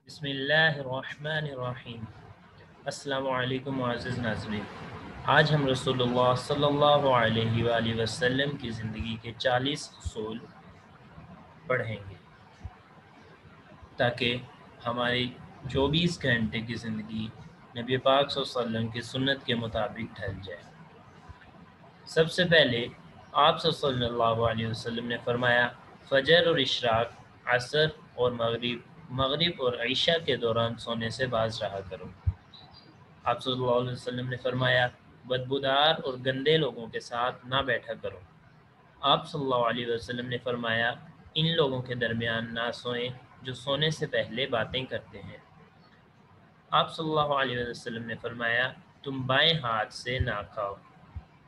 بسم اللہ الرحمن الرحیم۔ السلام علیکم معزز ناظرین، آج ہم رسول اللہ صلی اللہ علیہ وآلہ وسلم کی زندگی کے 40 اصول پڑھیں گے تاکہ ہماری 24 گھنٹے کی زندگی نبی پاک صلی اللہ علیہ وسلم کی سنت کے مطابق ڈھل جائے۔ سب سے پہلے آپ صلی اللہ علیہ وسلم نے فرمایا فجر اور اشراق، عصر اور مغرب اور عشاء کے دوران سونے سے باز رہا کرو۔ آپ صلی اللہ علیہ وسلم نے فرمایا بدبودار اور گندے لوگوں کے ساتھ نہ بیٹھا کرو۔ آپ صلی اللہ علیہ وسلم نے فرمایا ان لوگوں کے درمیان نہ سوئیں جو سونے سے پہلے باتیں کرتے ہیں۔ آپ صلی اللہ علیہ وسلم نے فرمایا تم بائیں ہاتھ سے نہ کھاؤ۔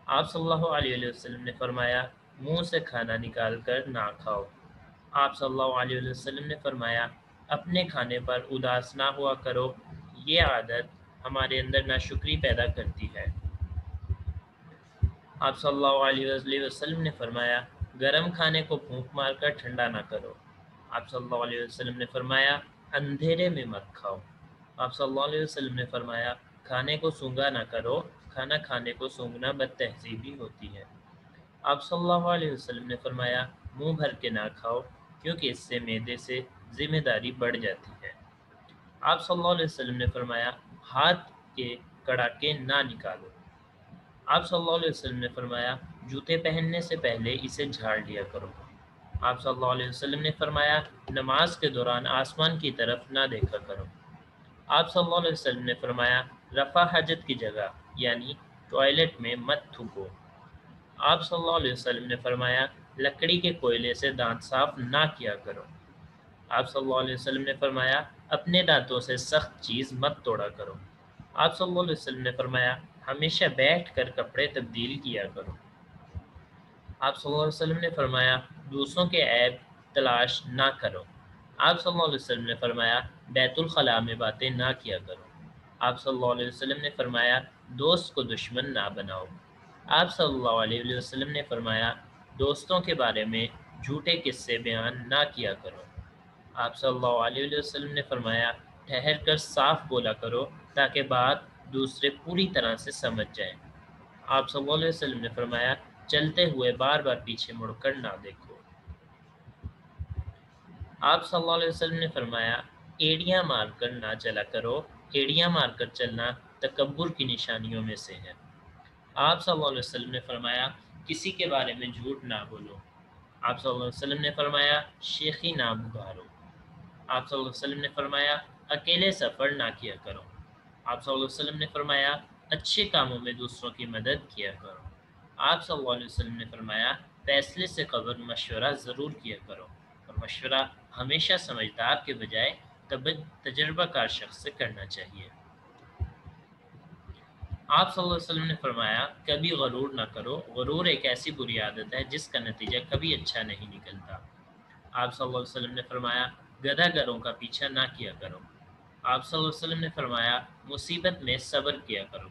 آپ صلی اللہ علیہ وسلم نے فرمایا منہ سے کھانا نکال کر نہ کھاؤ۔ آپ صلی اللہ علیہ وسلم نے فرمایا اپنے کھانے پر اداس نہ ہوا کرو، یہ عادت ہمارے اندر ناشکری پیدا کرتی ہے۔ آپ صلی اللہ علیہ وسلم نے فرمایا گرم کھانے کو پھونک مار کر ٹھنڈا نہ کرو۔ آپ صلی اللہ علیہ وسلم نے فرمایا اندھیرے میں مت کھاؤ۔ آپ صلی اللہ علیہ وسلم نے فرمایا کھانے کو سونگا نہ کرو، کھانا کھانے کو سونگنا بد تہذیبی ہوتی ہے۔ آپ صلی اللہ علیہ وسلم نے فرمایا منہ بھر کے نہ کھاؤ کیونکہ اس سے معدے سے ذمہ داری بڑھ جاتی ہے۔ آپ صلی اللہ علیہ وسلم نے فرمایا ہاتھ کے کڑاکے نہ نکالو۔ آپ صلی اللہ علیہ وسلم نے فرمایا جوتے پہننے سے پہلے اسے جھاڑ لیا کرو۔ آپ صلی اللہ علیہ وسلم نے فرمایا نماز کے دوران آسمان کی طرف نہ دیکھا کرو۔ آپ صلی اللہ علیہ وسلم نے فرمایا رفع حاجت کی جگہ یعنی ٹوائلٹ میں مت تھوکو۔ آپ صلی اللہ علیہ وسلم نے فرمایا لکڑی کے کوئلے سے دانت صاف نہ کیا کرو۔ آپ صلی اللہ علیہ وسلم نے فرمایا اپنے دانتوں سے سخت چیز مت توڑا کرو۔ آپ صلی اللہ علیہ وسلم نے فرمایا ہمیشہ بیٹھ کر کپڑے تبدیل کیا کرو۔ آپ صلی اللہ علیہ وسلم نے فرمایا دوسروں کے عیب تلاش نہ کرو۔ آپ صلی اللہ علیہ وسلم نے فرمایا بیت الخلاء میں باتیں نہ کیا کرو۔ آپ صلی اللہ علیہ وسلم نے فرمایا دوست کو دشمن نہ بناؤ۔ آپ صلی اللہ علیہ وسلم نے فرمایا دوستوں کے بارے میں جھوٹے قصے بیان نہ کیا کرو۔ آپ صلی اللہ علیہ وسلم نے فرمایا ٹھہر کر صاف بولا کرو تاکہ بات دوسرے پوری طرح سے سمجھ جائیں۔ آپ صلی اللہ علیہ وسلم نے فرمایا چلتے ہوئے بار بار پیچھے مڑ کر نہ دیکھو۔ آپ صلی اللہ علیہ وسلم نے فرمایا ایڑیاں مار کر نہ چلا کرو، ایڑیاں مار کر چلنا تکبر کی نشانیوں میں سے ہے۔ آپ صلی اللہ علیہ وسلم نے فرمایا کسی کے بارے میں جھوٹ نہ بولو۔ آپ صلی اللہ علیہ وسلم نے فرمایا شیخی نہ بگارو۔ آپ صلی اللہ علیہ وسلم نے فرمایا اکیلے سفر نہ کیا کرو۔ آپ صلی اللہ علیہ وسلم نے فرمایا اچھے کاموں میں دوسروں کی مدد کیا کرو۔ آپ صلی اللہ علیہ وسلم نے فرمایا فیصلے سے قبل مشورہ ضرور کیا کرو، اور مشورہ ہمیشہ سمجھدار کے بجائے تجربہ کار شخص سے کرنا چاہیے۔ آپ صلی اللہ علیہ وسلم نے فرمایا کبھی غرور نہ کرو، غرور ایک ایسی بری عادت ہے جس کا نتیجہ کبھی اچھا نہیں نکلتا۔ آپ صلی اللہ علیہ وسلم نے فرمایا گدھا گروں کا پیچھا نہ کیا کرو۔ آپ صلی اللہ علیہ وسلم نے فرمایا مصیبت میں صبر کیا کرو۔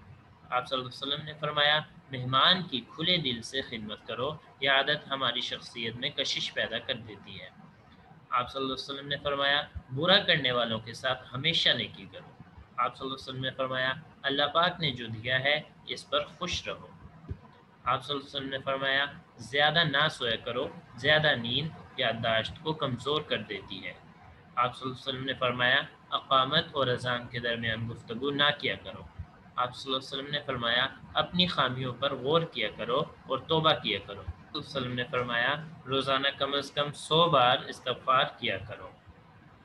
آپ صلی اللہ علیہ وسلم نے فرمایا مہمان کی کھلے دل سے خدمت کرو، یہ عادت ہماری شخصیت میں کشش پیدا کر دیتی ہے۔ آپ صلی اللہ علیہ وسلم نے فرمایا برا کرنے والوں کے ساتھ ہمیشہ نیکی کرو۔ آپ صلی اللہ علیہ وسلم نے فرمایا اللہ پاک نے جو دیا ہے اس پر خوش رہو۔ آپ صلی اللہ علیہ وسلم نے فرمایا زیادہ نہ سویا کرو، زیادہ نیند یادداشت کو کمزور کر دیتی ہے۔ آپ صلی اللہ علیہ وسلم نے فرمایا اقامت اور اذان کے درمیان گفتگو نہ کیا کرو۔ آپ صلی اللہ علیہ وسلم نے فرمایا اپنی خامیوں پر غور کیا کرو اور توبہ کیا کرو۔ آپ صلی اللہ علیہ وسلم نے فرمایا روزانہ کم از کم 100 بار استغفار کیا کرو۔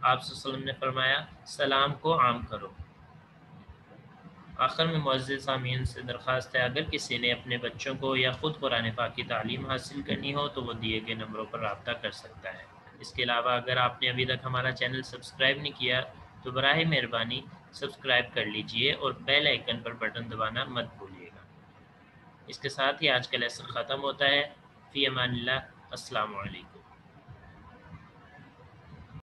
آپ صلی اللہ علیہ وسلم نے فرمایا سلام کو عام کرو۔ آخر میں معزز سامعین سے درخواست ہے اگر کسی نے اپنے بچوں کو یا خود قرآن پاک کی تعلیم حاصل کرنی ہو تو وہ دیے گئے نمبروں پر رابطہ کر سکتا ہے۔ اس کے علاوہ اگر آپ نے ابھی تک ہمارا چینل سبسکرائب نہیں کیا تو براہ مہربانی سبسکرائب کر لیجئے اور بیل آئیکن پر بٹن دبانا مت بھولیے گا۔ اس کے ساتھ ہی آج کا لیسن ختم ہوتا ہے۔ فی امان اللہ، السلام علیکم۔